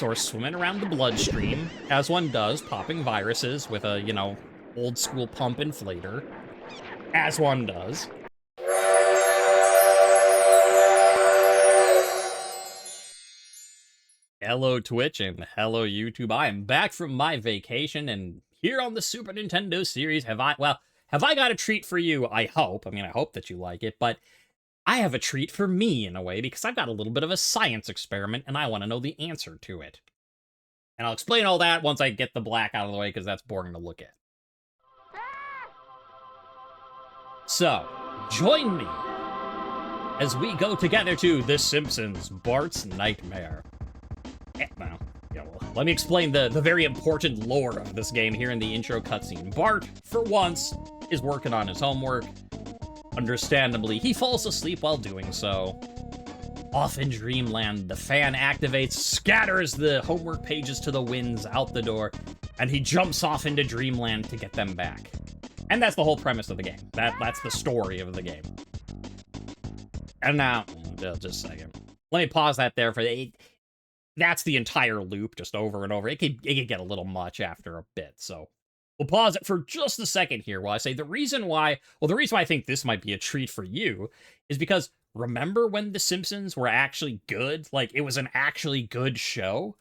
or swimming around the bloodstream, as one does, popping viruses with a, old school pump inflator, as one does. Hello Twitch and hello YouTube. I am back from my vacation, and here on the Super Nintendo series have I got a treat for you, I hope. I hope that you like it, but I have a treat for me in a way, because I've got a little bit of a science experiment, and I want to know the answer to it. And I'll explain all that once I get the black out of the way, because that's boring to look at. So, join me as we go together to The Simpsons, Bart's Nightmare. Let me explain the very important lore of this game here in the intro cutscene. Bart, for once, is working on his homework. Understandably, he falls asleep while doing so. Off in Dreamland, the fan activates, scatters the homework pages to the winds out the door, and he jumps off into Dreamland to get them back. And that's the whole premise of the game. That's the story of the game. And now, just a second. Let me pause that there for the... That's the entire loop, just over and over. It could get a little much after a bit, so we'll pause it for just a second here while I say the reason why I think this might be a treat for you is because remember when The Simpsons were actually good? Like, it was an actually good show?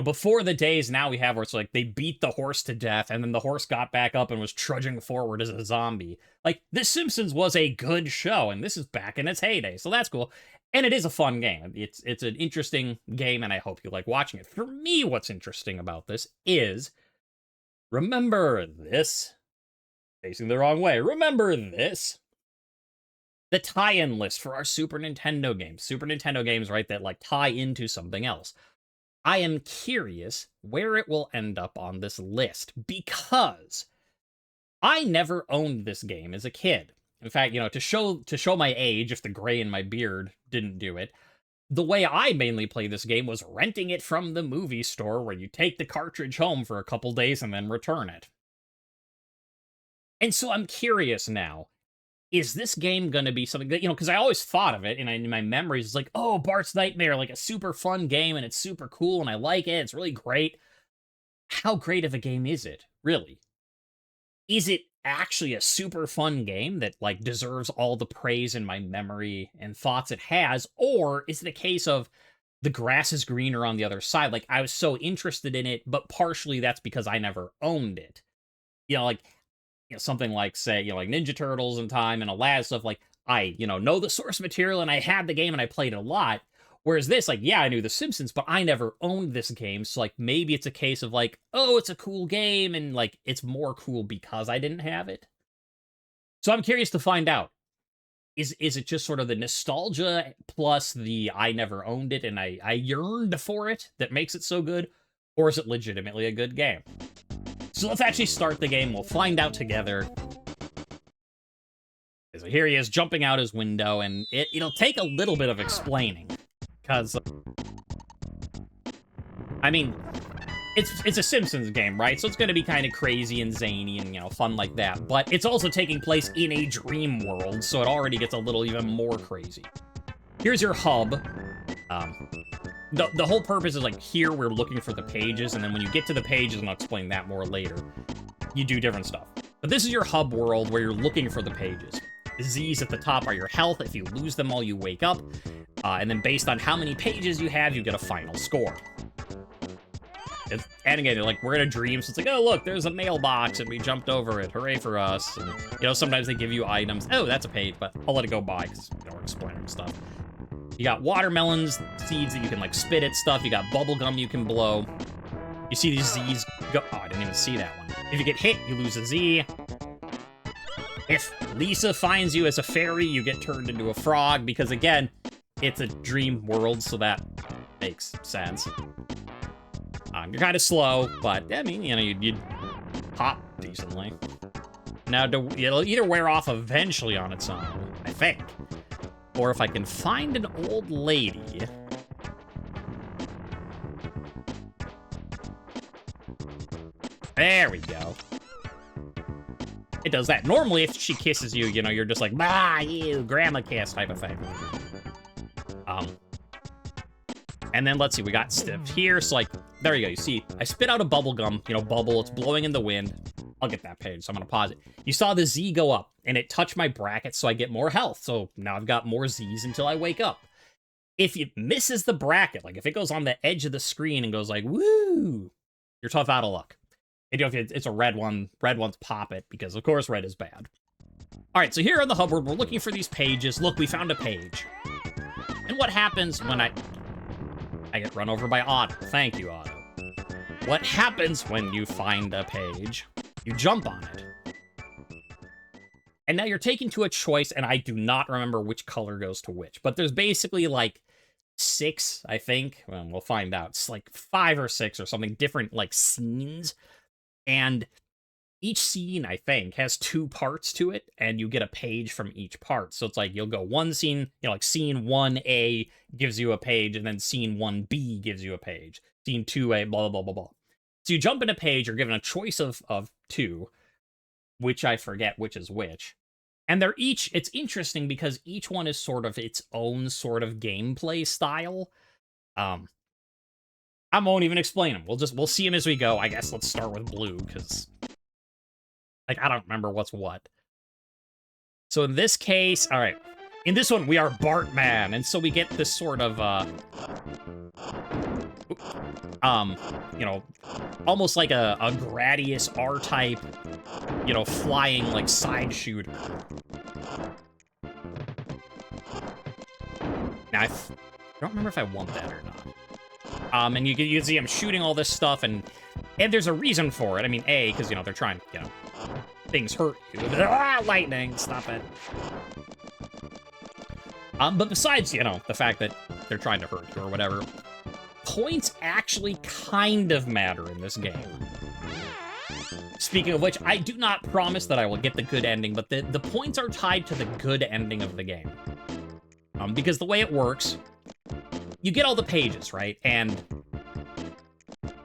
Before the days now we have where it's like they beat the horse to death and then the horse got back up and was trudging forward as a zombie. Like, The Simpsons was a good show, and this is back in its heyday, so that's cool. And it is a fun game. It's an interesting game, and I hope you like watching it. For me, what's interesting about this is, remember this? Facing the wrong way. Remember this? The tie-in list for our Super Nintendo games. Super Nintendo games, right, that like tie into something else. I am curious where it will end up on this list, because I never owned this game as a kid. In fact, to show my age, if the gray in my beard didn't do it, the way I mainly played this game was renting it from the movie store, where you take the cartridge home for a couple days and then return it. And so I'm curious now, is this game going to be something that, because I always thought of it, and in my memories, it's like, oh, Bart's Nightmare, like a super fun game, and it's super cool, and I like it, it's really great. How great of a game is it, really? Is it actually a super fun game that like deserves all the praise in my memory and thoughts it has, or is it a case of the grass is greener on the other side? Like, I was so interested in it, but partially that's because I never owned it. Something like, say, like Ninja Turtles in time and a lot of stuff, like I know the source material and I had the game and I played it a lot. Whereas this, like, yeah, I knew The Simpsons, but I never owned this game, so, like, maybe it's a case of, like, oh, it's a cool game, and, like, it's more cool because I didn't have it. So I'm curious to find out. Is it just sort of the nostalgia plus the I never owned it and I yearned for it that makes it so good? Or is it legitimately a good game? So let's actually start the game. We'll find out together. So here he is, jumping out his window, and it'll take a little bit of explaining. Because, it's a Simpsons game, right? So it's going to be kind of crazy and zany and, fun like that. But it's also taking place in a dream world, so it already gets a little even more crazy. Here's your hub. The whole purpose is, like, here we're looking for the pages, and then when you get to the pages, and I'll explain that more later, you do different stuff. But this is your hub world where you're looking for the pages. The Z's at the top are your health. If you lose them all, you wake up. And then based on how many pages you have, you get a final score. And again, like, we're in a dream, so it's like, oh, look, there's a mailbox, and we jumped over it. Hooray for us. And, sometimes they give you items. Oh, that's a page, but I'll let it go by, because we're explaining stuff. You got watermelons, seeds that you can, like, spit at stuff. You got bubble gum you can blow. You see these Z's go... Oh, I didn't even see that one. If you get hit, you lose a Z. If Lisa finds you as a fairy, you get turned into a frog, because, again, it's a dream world, so that makes sense. You're kind of slow, but, you'd hop decently. Now, it'll either wear off eventually on its own, I think. Or if I can find an old lady... There we go. It does that. Normally, if she kisses you, you're just like, bah, you, grandma kiss type of thing. And And then, let's see, we got stuff here. So, like, there you go. You see, I spit out a bubble gum, you know, bubble. It's blowing in the wind. I'll get that page, so I'm going to pause it. You saw the Z go up, and it touched my bracket, so I get more health. So now I've got more Zs until I wake up. If it misses the bracket, like if it goes on the edge of the screen and goes like, woo, you're tough out of luck. And, you know, if it's a red one, red ones pop it, because, of course, red is bad. All right, so here on the hub world, we're looking for these pages. Look, we found a page. And what happens when I get run over by Otto? Thank you, Otto. What happens when you find a page? You jump on it. And now you're taken to a choice, and I do not remember which color goes to which. But there's basically, like, 6, I think. Well, we'll find out. It's like 5 or 6 or something, different, like, scenes. And each scene, I think, has 2 parts to it, and you get a page from each part. So it's like, you'll go one scene, you know, like scene 1A gives you a page, and then scene 1B gives you a page. Scene 2A, blah, blah, blah, blah. So you jump in a page, you're given a choice of 2, which I forget which is which. And they're each, it's interesting because each one is sort of its own sort of gameplay style. I won't even explain them. We'll see them as we go. I guess let's start with blue, because, like, I don't remember what's what. So in this case, all right. In this one, we are Bartman, and so we get this sort of, you know, almost like a Gradius R-type, you know, flying, like, side shooter. Now, I don't remember if I want that or not. And you can see I'm shooting all this stuff, and there's a reason for it. I mean, A, because, you know, they're trying, you know, things hurt you. Ah, lightning, stop it. But besides, you know, the fact that they're trying to hurt you or whatever, points actually kind of matter in this game. Speaking of which, I do not promise that I will get the good ending, but the points are tied to the good ending of the game. Because the way it works, you get all the pages, right? And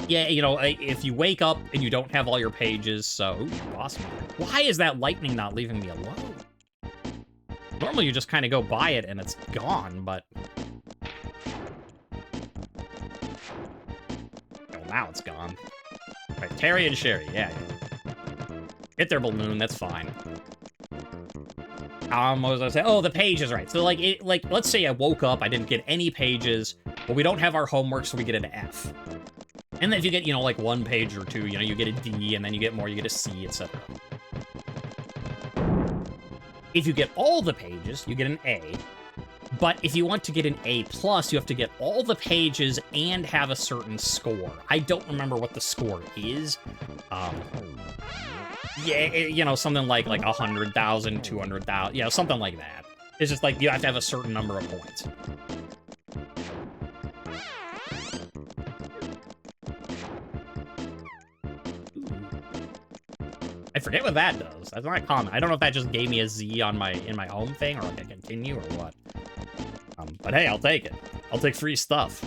yeah, you know, if you wake up and you don't have all your pages, so, ooh, awesome. Why is that lightning not leaving me alone? Normally you just kind of go by it and it's gone, but... Oh, now it's gone. Right, Terry and Sherry, yeah. Hit their balloon, that's fine. What was I saying? Oh, the pages, right. So, like, let's say I woke up, I didn't get any pages, but we don't have our homework, so we get an F. And then if you get, you know, like 1 page or 2, you know, you get a D, and then you get more, you get a C, etc. If you get all the pages, you get an A. But if you want to get an A+, you have to get all the pages and have a certain score. I don't remember what the score is. Yeah, you know, something like 100,000, 200,000, you know, something like that. It's just like you have to have a certain number of points. I forget what that does. That's not common. I don't know if that just gave me a Z on in my home thing, or like a continue, or what. But hey, I'll take it. I'll take free stuff.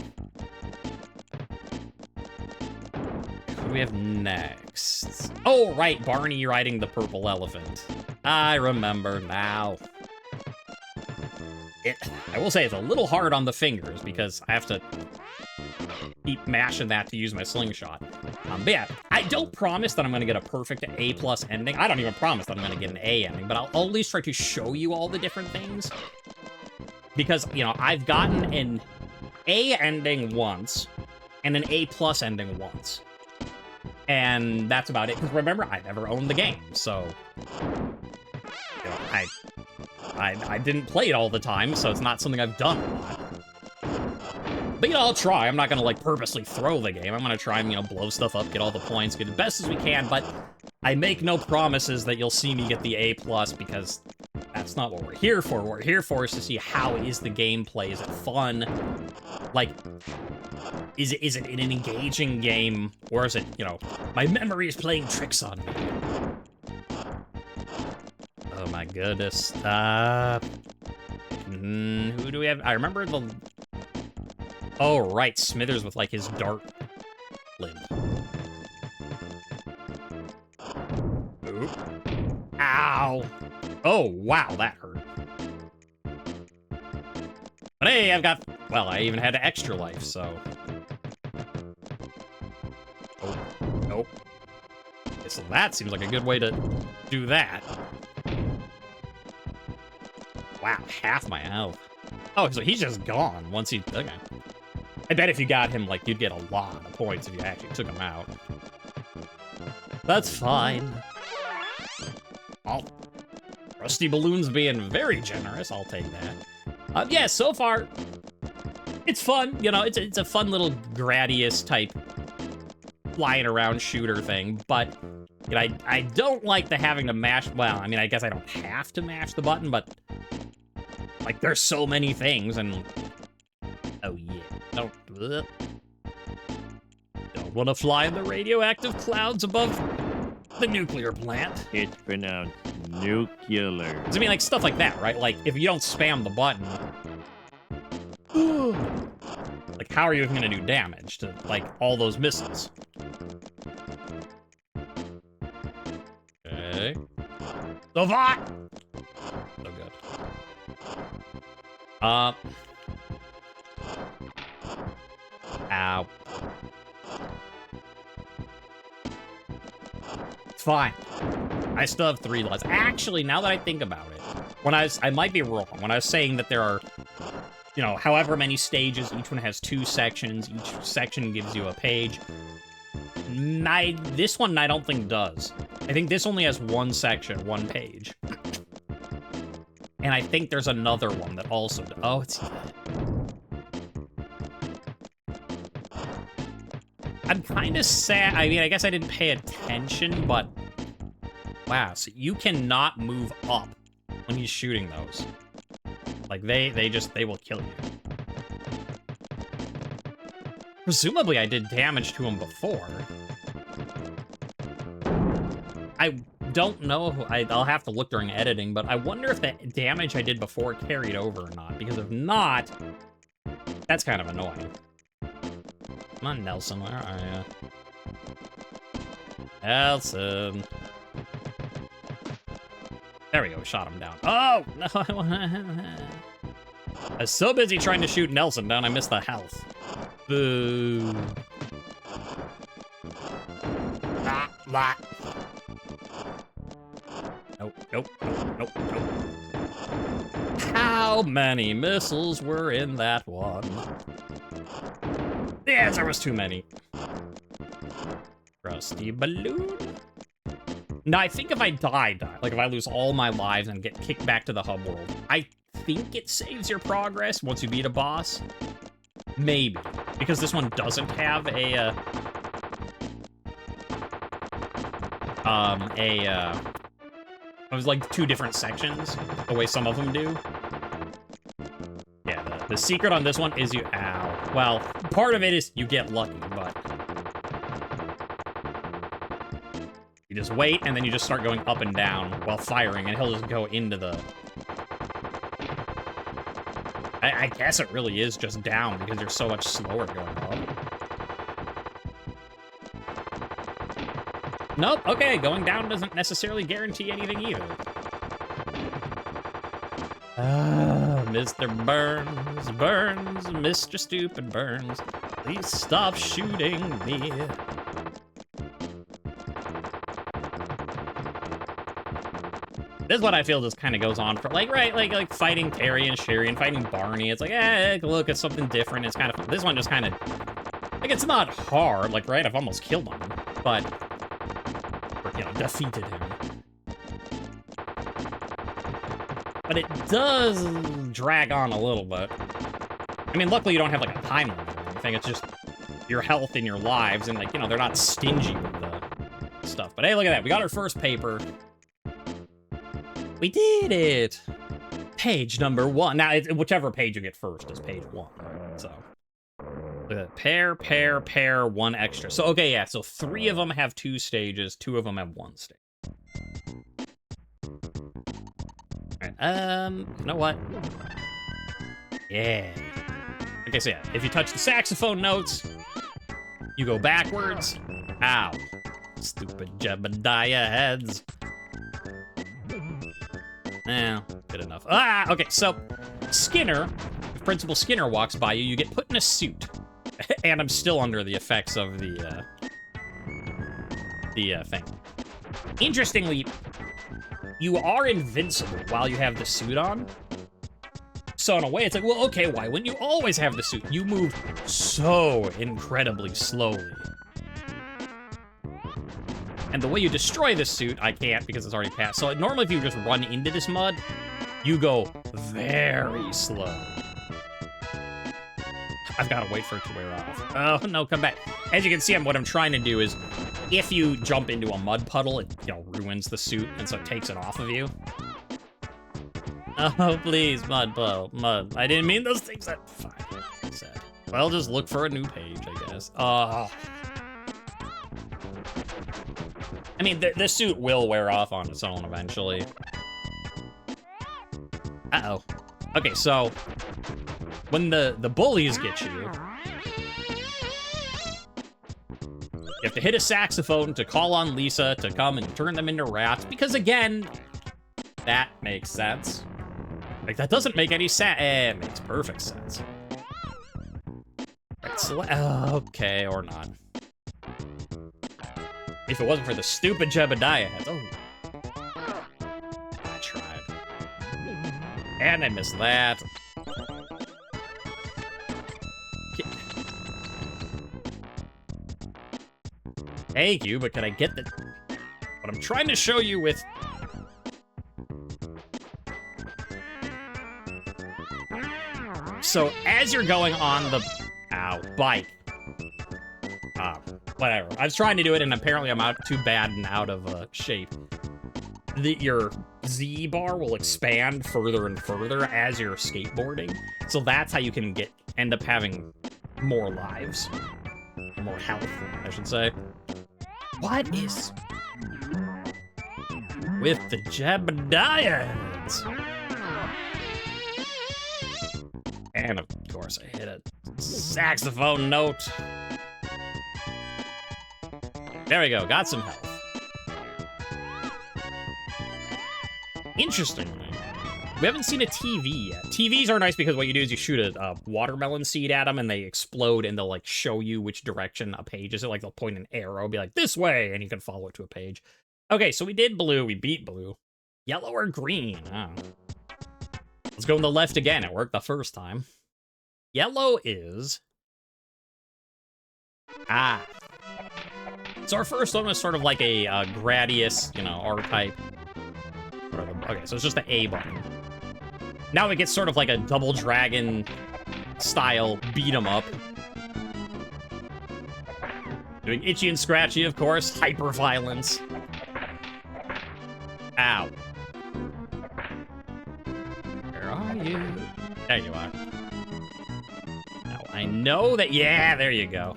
What do we have next? Oh, right, Barney riding the purple elephant. I remember now. I will say it's a little hard on the fingers, because I have to keep mashing that to use my slingshot. But yeah, I don't promise that I'm going to get a perfect A+ ending. I don't even promise that I'm going to get an A ending, but I'll at least try to show you all the different things. Because, you know, I've gotten an A ending once, and an A+ ending once. And that's about it. Because remember, I never owned the game, so... You know, I didn't play it all the time, so it's not something I've done a lot. But, you know, I'll try. I'm not gonna, like, purposely throw the game. I'm gonna try and, you know, blow stuff up, get all the points, get as best as we can, but I make no promises that you'll see me get the A+, because that's not what we're here for. What we're here for is to see how is the gameplay. Is it fun? Like, is it an engaging game? Or is it, you know, my memory is playing tricks on me? Oh my goodness. Who do we have? I remember the... Oh, right, Smithers with, like, his dart limb. Oop. Ow! Oh, wow, that hurt. But hey, I've got Well, I even had an extra life, so... Oh, nope. Okay, so that seems like a good way to do that. Wow, half my health. Oh, so he's just gone once he... Okay. I bet if you got him, like, you'd get a lot of points if you actually took him out. That's fine. Oh, Rusty Balloon's being very generous. I'll take that. Yeah, so far, it's fun. You know, it's a fun little Gradius type flying around shooter thing, but you know, I don't like the having to mash... Well, I mean, I guess I don't have to mash the button, but like, there's so many things, and... Oh, yeah. Don't want to fly in the radioactive clouds above the nuclear plant. It's pronounced nuclear. I mean, like, stuff like that, right? Like, if you don't spam the button... like, how are you even going to do damage to, like, all those missiles? Okay. So far! So good. Ow. It's fine. I still have 3 lives. Actually, now that I think about it, I might be wrong. When I was saying that there are, you know, however many stages, each one has 2 sections, each section gives you a page. This one I don't think does. I think this only has 1 section, 1 page. And I think there's another one that also does. Oh, it's... I'm kind of sad. I mean, I guess I didn't pay attention, but... Wow, so you cannot move up when he's shooting those. Like, they will kill you. Presumably I did damage to him before. I don't know. I'll have to look during editing, but I wonder if the damage I did before carried over or not, because if not, that's kind of annoying. Come on, Nelson, where are you? Nelson. There we go, shot him down. Oh, no. I was so busy trying to shoot Nelson down, I missed the health. Boo. Nope, nope, nope, nope. How many missiles were in that one? Yes, there was too many. Rusty Balloon. Now, I think if I die, like if I lose all my lives and get kicked back to the hub world, I think it saves your progress once you beat a boss. Maybe. Because this one doesn't have it was like 2 different sections, the way some of them do. Yeah, the secret on this one is you... Ow. Well, part of it is you get lucky, but... You just wait, and then you just start going up and down while firing, and he'll just go into the... I guess it really is just down, because you're so much slower going up. Nope, okay, going down doesn't necessarily guarantee anything either. Mr. Burns, Mr. Stupid Burns, please stop shooting me. This is what I feel just kind of goes on for, like, right, like fighting Terry and Sherry and fighting Barney. It's like, look, it's something different. It's kind of fun. This one just kind of, like, it's not hard, like, right, I've almost killed him, but, you know, defeated him. But it does drag on a little bit. I mean, luckily you don't have, like, a time limit or anything. It's just your health and your lives, and, like, you know, they're not stingy with the stuff. But hey, look at that. We got our first paper. We did it! Page number 1. Now, whichever page you get first is page 1. So, look at that. Pair, 1 extra. So, okay, yeah, so 3 of them have 2 stages, 2 of them have 1 stage. Alright, you know what? Yeah. Okay, so yeah, if you touch the saxophone notes, you go backwards. Ow. Stupid Jebediah heads. Good enough. Okay, so Skinner if Principal Skinner walks by you, you get put in a suit. And I'm still under the effects of the thing. Interestingly, you are invincible while you have the suit on. So in a way, it's like, well, okay, why wouldn't you always have the suit? You move so incredibly slowly. And the way you destroy this suit, I can't because it's already passed. So normally if you just run into this mud, you go very slow. I've got to wait for it to wear off. Oh, no, come back. As you can see, what I'm trying to do is, if you jump into a mud puddle, it, ruins the suit, and so it takes it off of you. Oh, please, mud puddle, mud. I didn't mean those things. That fine. Sad. Well, just look for a new page, I guess. I mean, the suit will wear off on its own eventually. Uh-oh. Okay, so when the bullies get you, you have to hit a saxophone to call on Lisa to come and turn them into rats, because again, that makes sense. Like, that doesn't make any sense. It makes perfect sense. Okay, or not. If it wasn't for the stupid Jebediah heads. Oh. I tried. And I missed that. Thank you, but can I get the... What I'm trying to show you with... So, as you're going on the... Ow, bike. Whatever. I was trying to do it, and apparently I'm out too bad and out of shape. Your Z bar will expand further and further as you're skateboarding. So that's how you can end up having more lives. Or more health, I should say. What is... with the Jebediah heads? And of course I hit a saxophone note. There we go, got some health. Interestingly, we haven't seen a TV yet. TVs are nice because what you do is you shoot a watermelon seed at them and they explode and they'll like show you which direction a page is. Like they'll point an arrow, be like, this way, and you can follow it to a page. Okay, so we did blue, we beat blue. Yellow or green? Oh. Let's go on the left again, it worked the first time. Yellow is... Ah. So our first one was sort of like a Gradius, R-type. Okay, so it's just the A button. Now it gets sort of like a Double Dragon style beat 'em up. Doing Itchy and Scratchy, of course. Hyper violence. Ow. Where are you? There you are. Now I know that. Yeah, there you go.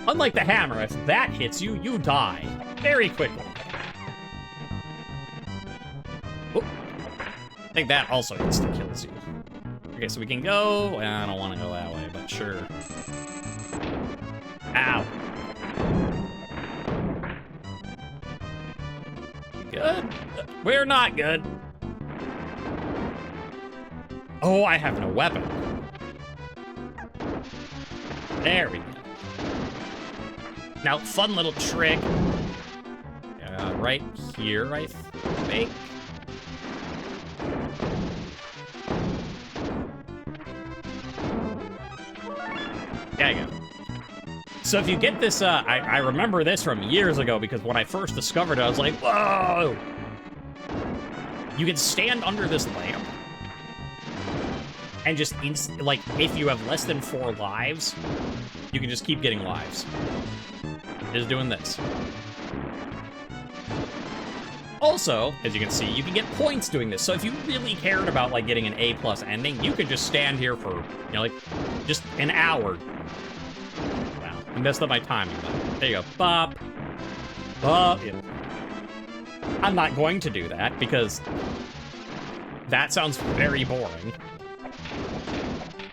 Unlike the hammer, if that hits you, you die very quickly. Oh. I think that also insta-kills you. Okay, so we can go... Well, I don't want to go that way, but sure. Ow. Good? We're not good. Oh, I have no weapon. There we go. Now, fun little trick. Right here, I think. There you go. So if you get this, I remember this from years ago because when I first discovered it, I was like, whoa! You can stand under this lamp and just, like, if you have less than 4 lives, you can just keep getting lives. Just doing this. Also, as you can see, you can get points doing this. So if you really cared about, like, getting an A+ ending, you could just stand here for, like, just an hour. Wow, I messed up my timing, but there you go. Bop. Bop. Yeah. I'm not going to do that, because that sounds very boring.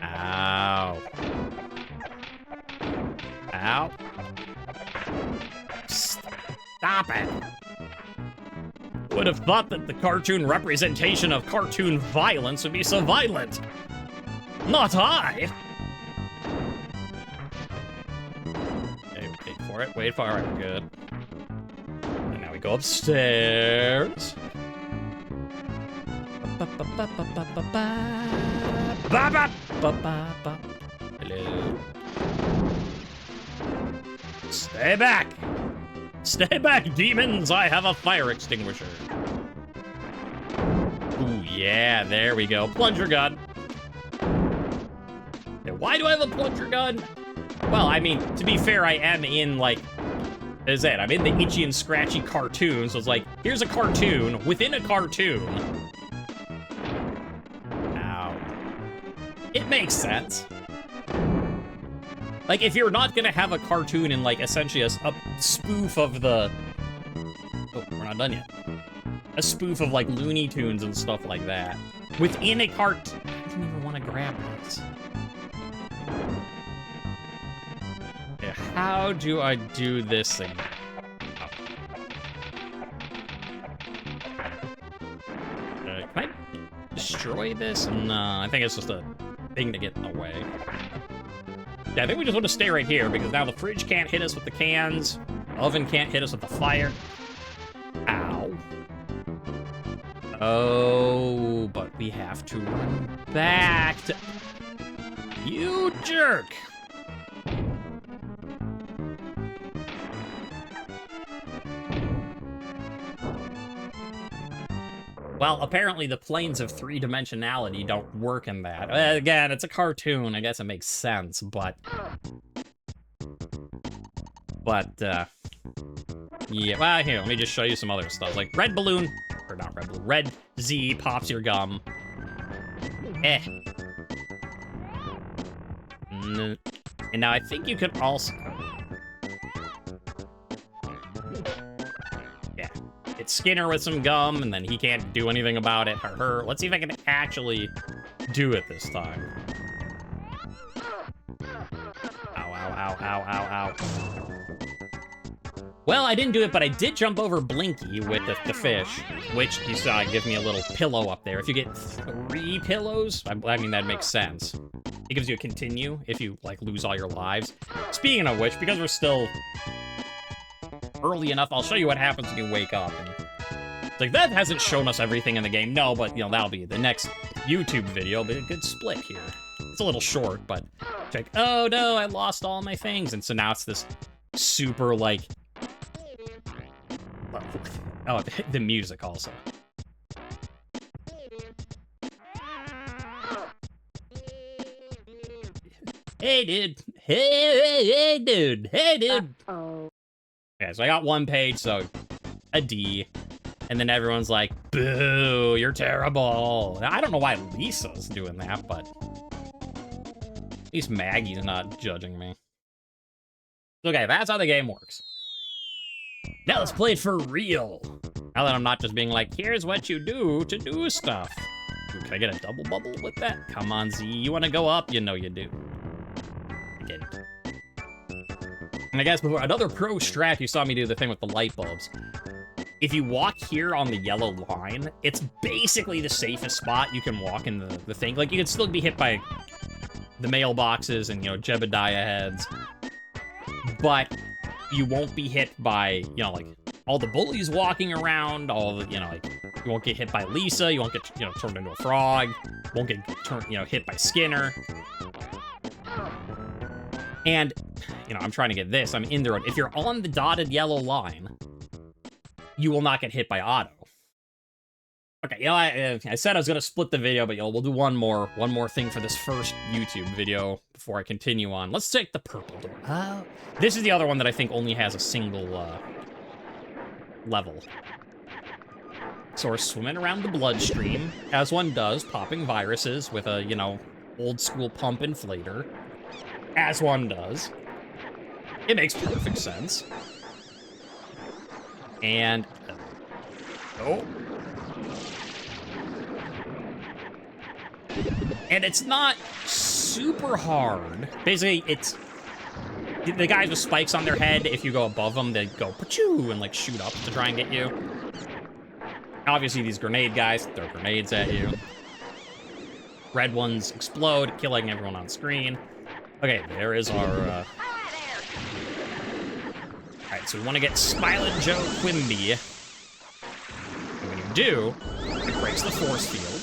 Ow. Ow. Stop it. Would have thought that the cartoon representation of cartoon violence would be so violent. Not I! Okay, wait for it. Wait for it. Alright, we're good. And now we go upstairs. Hello. Stay back! Stay back, demons! I have a fire extinguisher. Ooh, yeah, there we go. Plunger gun. Why do I have a plunger gun? Well, I mean, to be fair, I am in, like, as I said, I'm in the Itchy and Scratchy cartoon, so it's like, here's a cartoon within a cartoon. Ow. It makes sense. Like, if you're not gonna have a cartoon in, like, essentially a spoof of the... Oh, we're not done yet. A spoof of, like, Looney Tunes and stuff like that. Within a I didn't even want to grab this. Yeah, how do I do this thing? Can I destroy this? No, I think it's just a thing to get in the way. Yeah, I think we just want to stay right here, because now the fridge can't hit us with the cans, the oven can't hit us with the fire. Ow. Oh, but we have to run back to... You jerk! Well, apparently the planes of three-dimensionality don't work in that. Again, it's a cartoon. I guess it makes sense, but... yeah, well, here, let me just show you some other stuff. Like, red balloon, or not red balloon, red Z pops your gum. Eh. And now I think you could also... Yeah. Hit Skinner with some gum, and then he can't do anything about it, or her. Let's see if I can actually do it this time. Ow, ow, ow, ow, ow, ow. Well, I didn't do it, but I did jump over Blinky with the fish, which you saw give me a little pillow up there. If you get 3 pillows, I mean, that makes sense. It gives you a continue if you, like, lose all your lives. Speaking of which, because we're still early enough, I'll show you what happens when you wake up. And it's like, that hasn't shown us everything in the game. No, but, you know, that'll be the next YouTube video, but a good split here. It's a little short, but it's like, oh no, I lost all my things. And so now it's this super, like... Oh, the music also. Hey, dude. Hey, dude. Hey, dude. Uh-oh. Okay, so I got 1 page, so a D. And then everyone's like, boo, you're terrible. Now, I don't know why Lisa's doing that, but at least Maggie's not judging me. Okay, that's how the game works. Now let's play it for real. Now that I'm not just being like, here's what you do to do stuff. Ooh, can I get a double bubble with that? Come on, Z. You want to go up? You know you do. I get it. And I guess before another pro strat, you saw me do the thing with the light bulbs. If you walk here on the yellow line, it's basically the safest spot you can walk in the thing. Like, you can still be hit by the mailboxes and, you know, Jebediah heads. But you won't be hit by, you know, like, all the bullies walking around, all the, you know, like, you won't get hit by Lisa, you won't get, you know, turned into a frog, won't get turned, you know, hit by Skinner. And, you know, I'm trying to get this, I'm in there. If you're on the dotted yellow line, you will not get hit by Otto. Okay, you know, I said I was gonna split the video, but, you know, we'll do one more thing for this first YouTube video before I continue on. Let's take the purple door. This is the other one that I think only has a single, level. So we're swimming around the bloodstream, as one does, popping viruses with a, you know, old school pump inflator. As one does. It makes perfect sense. And... oh. And it's not super hard. Basically, it's... the guys with spikes on their head, if you go above them, they go pachoo and, like, shoot up to try and get you. Obviously, these grenade guys throw grenades at you. red ones explode, killing everyone on screen. Okay, there is our, Alright, so we want to get Smiling Joe Quimby. And when you do, it breaks the force field.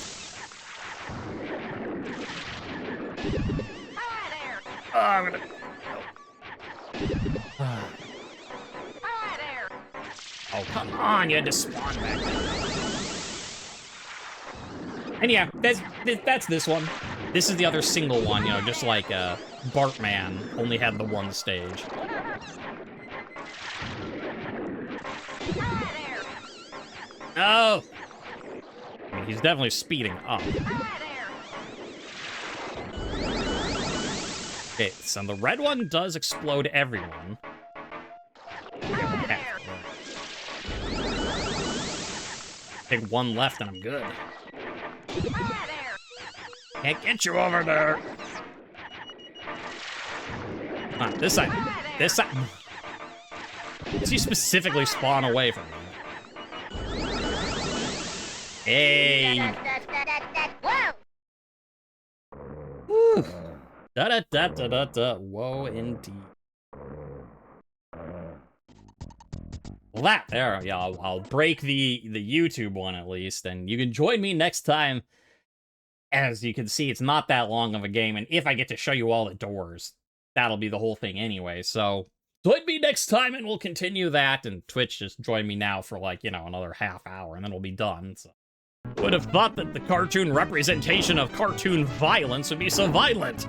Oh, I'm gonna... Oh, come on, you had to spawn back there. And yeah, that's this one. This is the other single one, you know, just like Bartman only had the one stage. Oh! I mean, he's definitely speeding up. Okay, so the red one does explode everyone. Take one left and I'm good. Can't get you over there. Come on, this side. This side. Does he specifically spawn away from me? Hey. Woo. Da-da-da-da-da-da. Whoa, indeed. Well, there, yeah, I'll break the YouTube one at least, and you can join me next time. As you can see, it's not that long of a game, and if I get to show you all the doors, that'll be the whole thing anyway, so join me next time, and we'll continue that, and Twitch just join me now for, like, you know, another half hour, and then we'll be done, so. Would have thought that the cartoon representation of cartoon violence would be so violent.